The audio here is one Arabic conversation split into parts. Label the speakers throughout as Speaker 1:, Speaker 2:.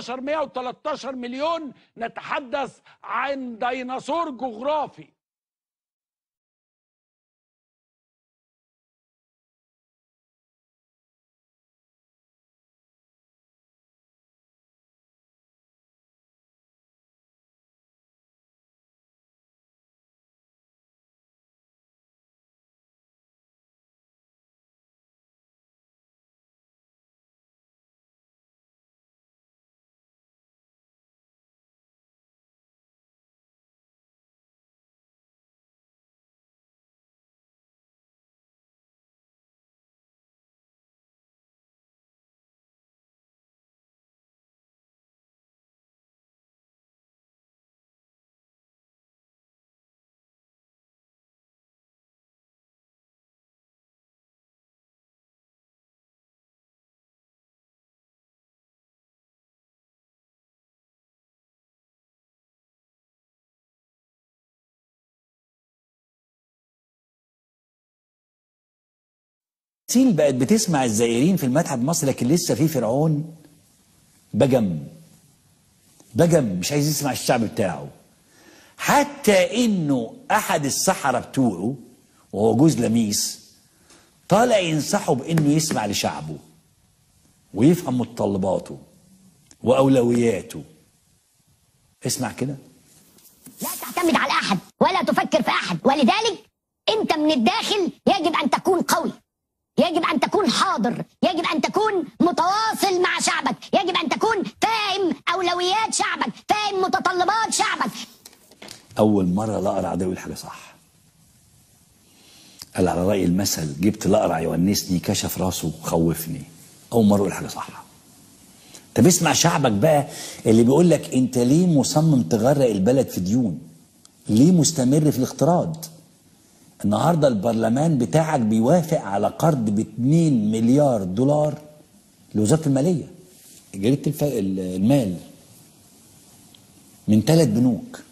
Speaker 1: 113 مليون نتحدث عن ديناصور جغرافي.
Speaker 2: الصين بقت بتسمع الزائرين في المتحف المصري، لكن لسه في فرعون بجم مش عايز يسمع الشعب بتاعه. حتى انه احد السحرة بتوعه وهو جوز لميس طالع ينصحه بانه يسمع لشعبه ويفهم متطلباته واولوياته. اسمع كده.
Speaker 3: لا تعتمد على احد ولا تفكر في احد، ولذلك انت من الداخل يجب ان تكون قوي، يجب أن تكون حاضر، يجب أن تكون متواصل مع شعبك، يجب أن تكون فاهم أولويات شعبك، فاهم متطلبات شعبك.
Speaker 2: أول مرة الأقرع ده يقول حاجة صح. قال على رأي المثل: جبت الأقرع يونسني كشف راسه خوفني. أول مرة يقول حاجة صح. طب اسمع شعبك بقى اللي بيقول لك أنت ليه مصمم تغرق البلد في ديون؟ ليه مستمر في الاقتراض؟ النهارده البرلمان بتاعك بيوافق على قرض ب2 مليار دولار لوزارة المالية، جريدة المال، من 3 بنوك.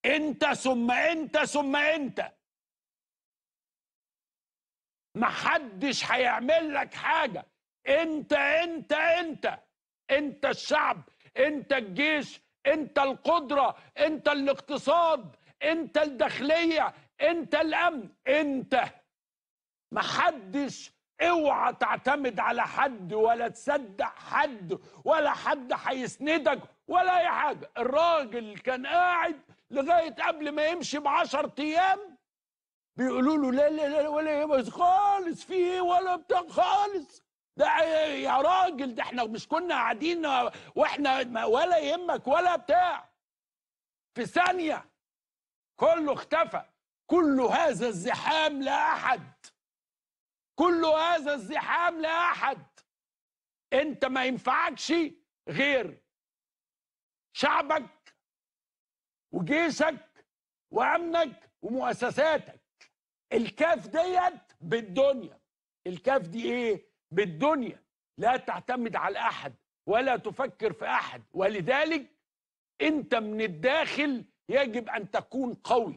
Speaker 1: انت ثم انت ثم انت، محدش هيعمل لك حاجة. انت انت الشعب، انت الجيش، انت القدرة، انت الاقتصاد، انت الداخلية، انت الامن. انت محدش. اوعى تعتمد على حد ولا تصدق حد ولا حد هيسندك ولا اي حاجة. الراجل كان قاعد لغاية قبل ما يمشي ب10 ايام بيقولوا له لا لا لا ولا يهمك خالص، في ايه ولا بتاع خالص، ده يا راجل ده احنا مش كنا قاعدين واحنا ولا يهمك ولا بتاع. في ثانية كله اختفى. كل هذا الزحام لا احد، كل هذا الزحام لا احد. انت ما ينفعكش غير شعبك وجيشك وامنك ومؤسساتك. الكاف ديت بالدنيا. الكاف دي ايه؟ بالدنيا. لا تعتمد على احد ولا تفكر في احد، ولذلك انت من الداخل يجب ان تكون قوي،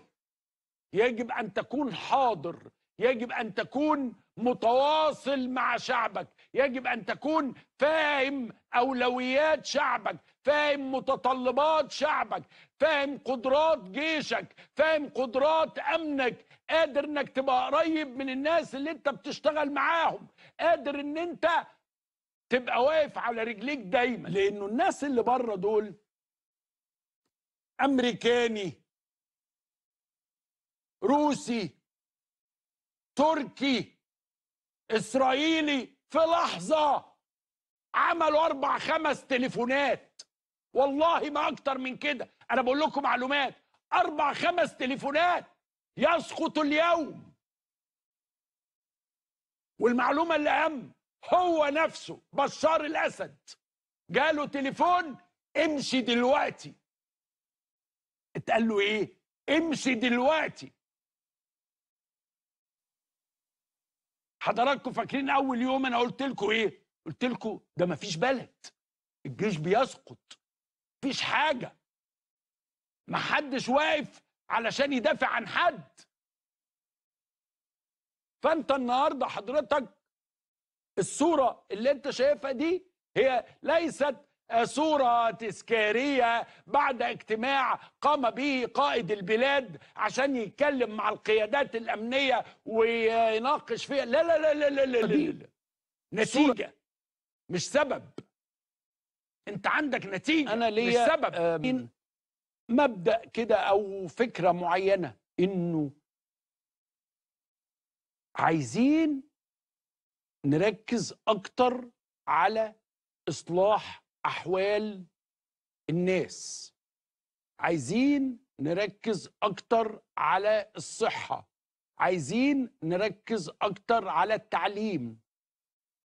Speaker 1: يجب ان تكون حاضر، يجب ان تكون متواصل مع شعبك، يجب ان تكون فاهم اولويات شعبك، فاهم متطلبات شعبك، فاهم قدرات جيشك، فاهم قدرات امنك، قادر انك تبقى قريب من الناس اللي انت بتشتغل معاهم، قادر ان انت تبقى واقف على رجليك دايما. لانه الناس اللي بره دول امريكاني، روسي، تركي، اسرائيلي، في لحظة عملوا 4 5 تليفونات. والله ما اكتر من كده، انا بقول لكم معلومات. 4 5 تليفونات يسقط اليوم. والمعلومة اللي اهم، هو نفسه بشار الاسد جاله تليفون: امشي دلوقتي. اتقال له ايه؟ امشي دلوقتي. حضراتكم فاكرين اول يوم انا قلت لكم ايه؟ قلت لكم ده مفيش بلد، الجيش بيسقط، مفيش حاجه، محدش واقف علشان يدافع عن حد. فانت النهارده حضرتك الصورة اللي انت شايفها دي هي ليست صورة تذكارية بعد اجتماع قام به قائد البلاد عشان يتكلم مع القيادات الأمنية ويناقش فيها. لا لا لا لا لا لا, لا, لا. نتيجة مش سبب. انت عندك نتيجة
Speaker 4: أنا
Speaker 1: مش
Speaker 4: ليا
Speaker 1: سبب. مبدأ كده أو فكرة معينة إنه عايزين نركز أكتر على إصلاح أحوال الناس، عايزين نركز أكتر على الصحة، عايزين نركز أكتر على التعليم.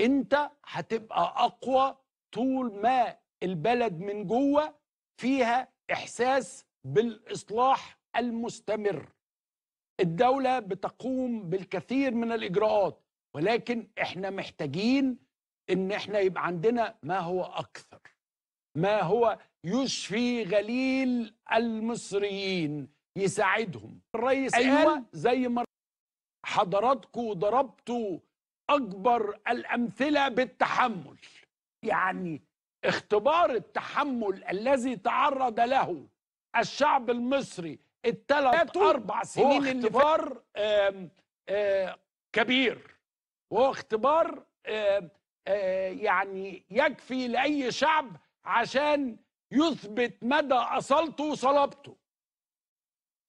Speaker 1: أنت هتبقى أقوى طول ما البلد من جوه فيها إحساس بالإصلاح المستمر. الدولة بتقوم بالكثير من الإجراءات، ولكن إحنا محتاجين إن إحنا يبقى عندنا ما هو أكثر، ما هو يشفي غليل المصريين، يساعدهم. الرئيس قال زي ما حضراتكم ضربتوا أكبر الأمثلة بالتحمل، يعني اختبار التحمل الذي تعرض له الشعب المصري الثلاث 4 سنين اللي اختبار كبير، وهو اختبار يعني يكفي لأي شعب عشان يثبت مدى أصالته وصلابته.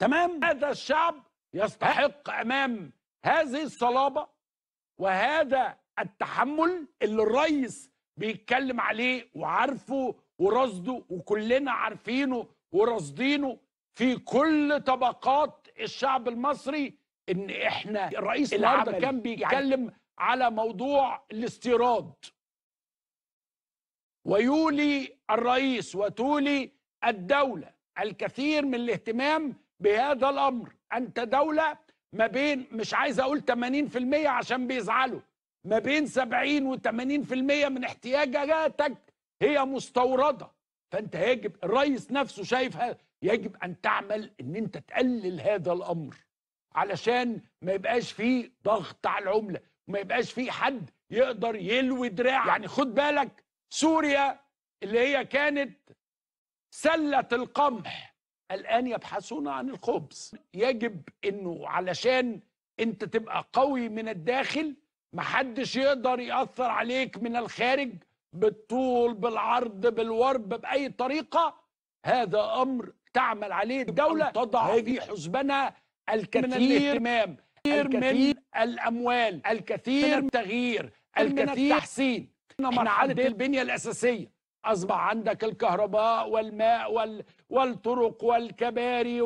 Speaker 1: تمام؟ هذا الشعب يستحق أمام هذه الصلابة وهذا التحمل اللي الرئيس بيتكلم عليه وعارفه ورصده، وكلنا عارفينه ورصدينه في كل طبقات الشعب المصري. ان احنا الرئيس النهارده كان بيتكلم على موضوع الاستيراد، ويولي الرئيس وتولي الدولة الكثير من الاهتمام بهذا الأمر. أنت دولة ما بين، مش عايز أقول 80% عشان بيزعلوا، ما بين 70 و 80% من احتياجاتك هي مستوردة. فأنت يجب، الرئيس نفسه شايفها، يجب أن تعمل أن أنت تقلل هذا الأمر علشان ما يبقاش فيه ضغط على العملة وما يبقاش فيه حد يقدر يلوي دراع. يعني خد بالك، سوريا اللي هي كانت سلة القمح الآن يبحثون عن الخبز. يجب انه علشان انت تبقى قوي من الداخل محدش يقدر يأثر عليك من الخارج بالطول بالعرض بالورب بأي طريقة. هذا أمر تعمل عليه الدولة، تضع في حسبانها الكثير من الاهتمام، الكثير من الأموال، الكثير من التغيير، الكثير من التحسين. احنا عدد البنية الأساسية أصبح عندك الكهرباء والماء والطرق والكباري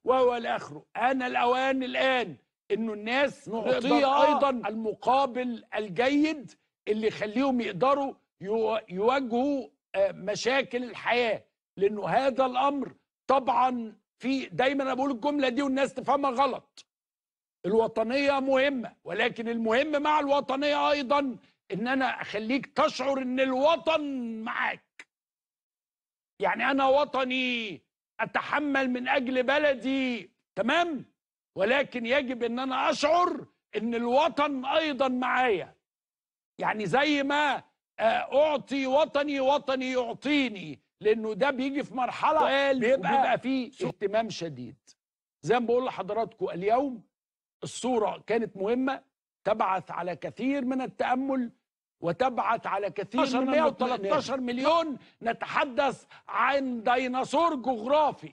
Speaker 1: والآخره. أنا الأوان الآن إنه الناس نعطيها أيضا المقابل الجيد اللي يخليهم يقدروا يواجهوا مشاكل الحياة. لأنه هذا الأمر طبعا في، دايما أنا بقول الجملة دي والناس تفهمها غلط، الوطنية مهمة، ولكن المهم مع الوطنية أيضا إن أنا أخليك تشعر إن الوطن معاك. يعني أنا وطني، أتحمل من أجل بلدي، تمام، ولكن يجب إن أنا أشعر إن الوطن أيضا معايا. يعني زي ما أعطي وطني وطني يعطيني، لأنه ده بيجي في مرحلة بيبقى فيه اهتمام شديد. زي ما بقول لحضراتكم اليوم الصورة كانت مهمة، تبعث على كثير من التأمل وتبعث على كثير من 113 مليون. نتحدث عن ديناصور جغرافي